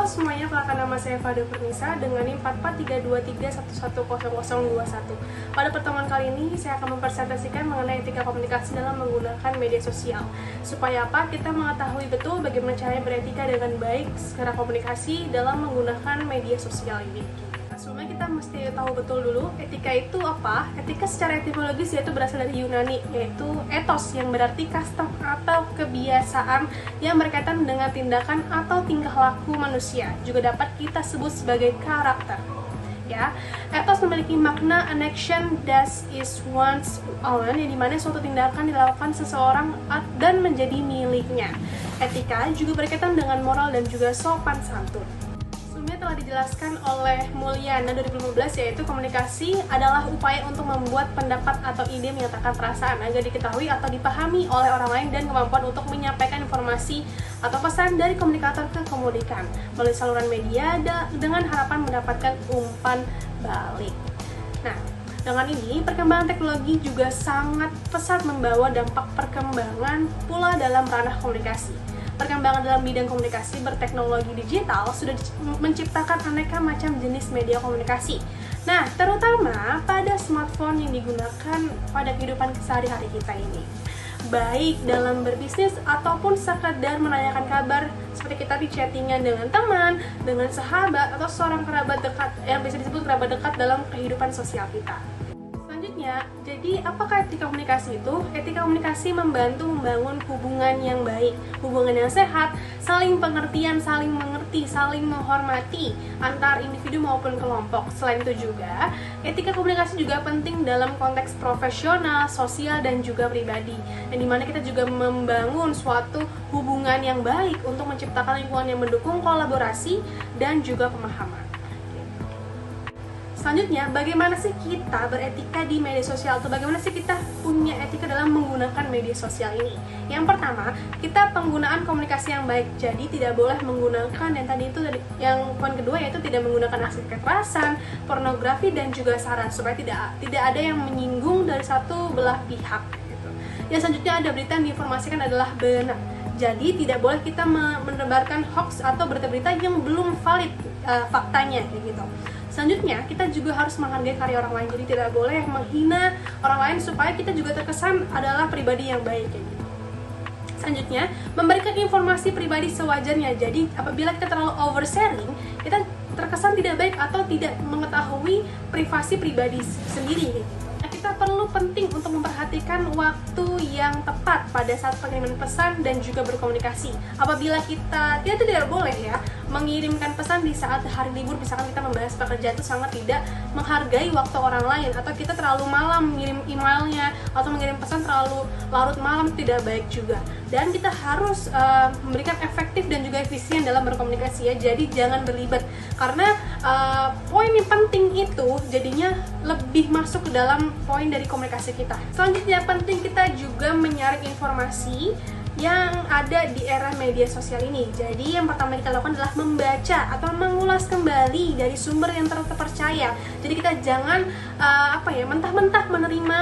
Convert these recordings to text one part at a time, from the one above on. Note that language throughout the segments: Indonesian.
Halo semuanya, perkenalkan nama saya Fada Fernisa dengan NIM 443231100021. Pada pertemuan kali ini saya akan mempresentasikan mengenai etika komunikasi dalam menggunakan media sosial. Supaya apa? Kita mengetahui betul bagaimana cara beretika dengan baik secara komunikasi dalam menggunakan media sosial ini. Sebelumnya kita mesti tahu betul dulu etika itu apa. Etika secara etimologis yaitu berasal dari Yunani, yaitu ethos yang berarti custom atau kebiasaan yang berkaitan dengan tindakan atau tingkah laku manusia. Juga dapat kita sebut sebagai karakter. Ya, ethos memiliki makna an action that is one's own, yang dimana suatu tindakan dilakukan seseorang dan menjadi miliknya. Etika juga berkaitan dengan moral dan juga sopan santun. Telah dijelaskan oleh Mulyana 2015, yaitu komunikasi adalah upaya untuk membuat pendapat atau ide menyatakan perasaan agar diketahui atau dipahami oleh orang lain dan kemampuan untuk menyampaikan informasi atau pesan dari komunikator ke komunikan melalui saluran media dengan harapan mendapatkan umpan balik. Nah, dengan ini perkembangan teknologi juga sangat pesat membawa dampak perkembangan pula dalam ranah komunikasi. Perkembangan dalam bidang komunikasi berteknologi digital sudah menciptakan aneka macam jenis media komunikasi. Nah, terutama pada smartphone yang digunakan pada kehidupan sehari-hari kita ini. Baik dalam berbisnis ataupun sekedar menanyakan kabar, seperti kita di chattingan dengan teman, dengan sahabat, atau seorang kerabat dekat yang bisa disebut kerabat dekat dalam kehidupan sosial kita. Selanjutnya, jadi apakah etika komunikasi itu? Etika komunikasi membantu membangun hubungan yang baik, hubungan yang sehat, saling pengertian, saling mengerti, saling menghormati antar individu maupun kelompok. Selain itu juga, etika komunikasi juga penting dalam konteks profesional, sosial, dan juga pribadi. Yang dimana kita juga membangun suatu hubungan yang baik untuk menciptakan lingkungan yang mendukung kolaborasi dan juga pemahaman. Selanjutnya, bagaimana sih kita beretika di media sosial, atau bagaimana sih kita punya etika dalam menggunakan media sosial ini? Yang pertama, kita penggunaan komunikasi yang baik. Jadi tidak boleh menggunakan yang tadi itu, yang poin kedua yaitu tidak menggunakan aksi kekerasan, pornografi, dan juga sara, supaya tidak ada yang menyinggung dari satu belah pihak. Gitu. Yang selanjutnya, ada berita yang diinformasikan adalah benar. Jadi tidak boleh kita menebarkan hoax atau berita-berita yang belum valid faktanya, gitu. Selanjutnya, kita juga harus menghargai karya orang lain. Jadi tidak boleh menghina orang lain supaya kita juga terkesan adalah pribadi yang baik, kayak gitu. Selanjutnya, memberikan informasi pribadi sewajarnya. Jadi apabila kita terlalu oversharing, kita terkesan tidak baik atau tidak mengetahui privasi pribadi sendiri. Kita perlu penting untuk memperhatikan waktu yang tepat pada saat pengiriman pesan dan juga berkomunikasi. Apabila kita tidak boleh ya mengirimkan pesan di saat hari libur, misalkan kita membahas pekerjaan, itu sangat tidak menghargai waktu orang lain, atau kita terlalu malam mengirim emailnya atau mengirim pesan terlalu larut malam, tidak baik juga. Dan kita harus memberikan efektif dan juga efisien dalam berkomunikasi ya. Jadi jangan berlibat, karena poin yang penting itu jadinya lebih masuk ke dalam poin dari komunikasi kita. Selanjutnya, penting kita juga menyaring informasi yang ada di era media sosial ini. Jadi yang pertama kita lakukan adalah membaca atau mengulas kembali dari sumber yang terpercaya. Jadi kita jangan mentah-mentah menerima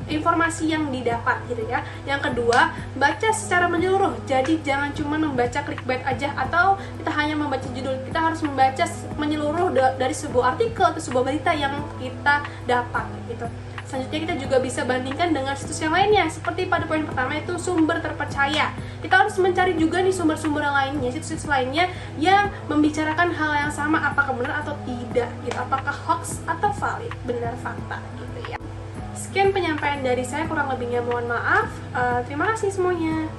informasi yang didapat gitu ya. Yang kedua, baca secara menyeluruh. Jadi jangan cuma membaca clickbait aja atau kita hanya membaca judul. Kita harus membaca menyeluruh dari sebuah artikel atau sebuah berita yang kita dapat gitu. Selanjutnya, kita juga bisa bandingkan dengan situs yang lainnya. Seperti pada poin pertama itu sumber terpercaya. Kita harus mencari juga nih sumber-sumber yang lainnya, situs-situs lainnya yang membicarakan hal yang sama, apakah benar atau tidak gitu. Apakah hoax atau valid, benar fakta gitu ya. Sekian penyampaian dari saya, kurang lebihnya mohon maaf. Terima kasih semuanya.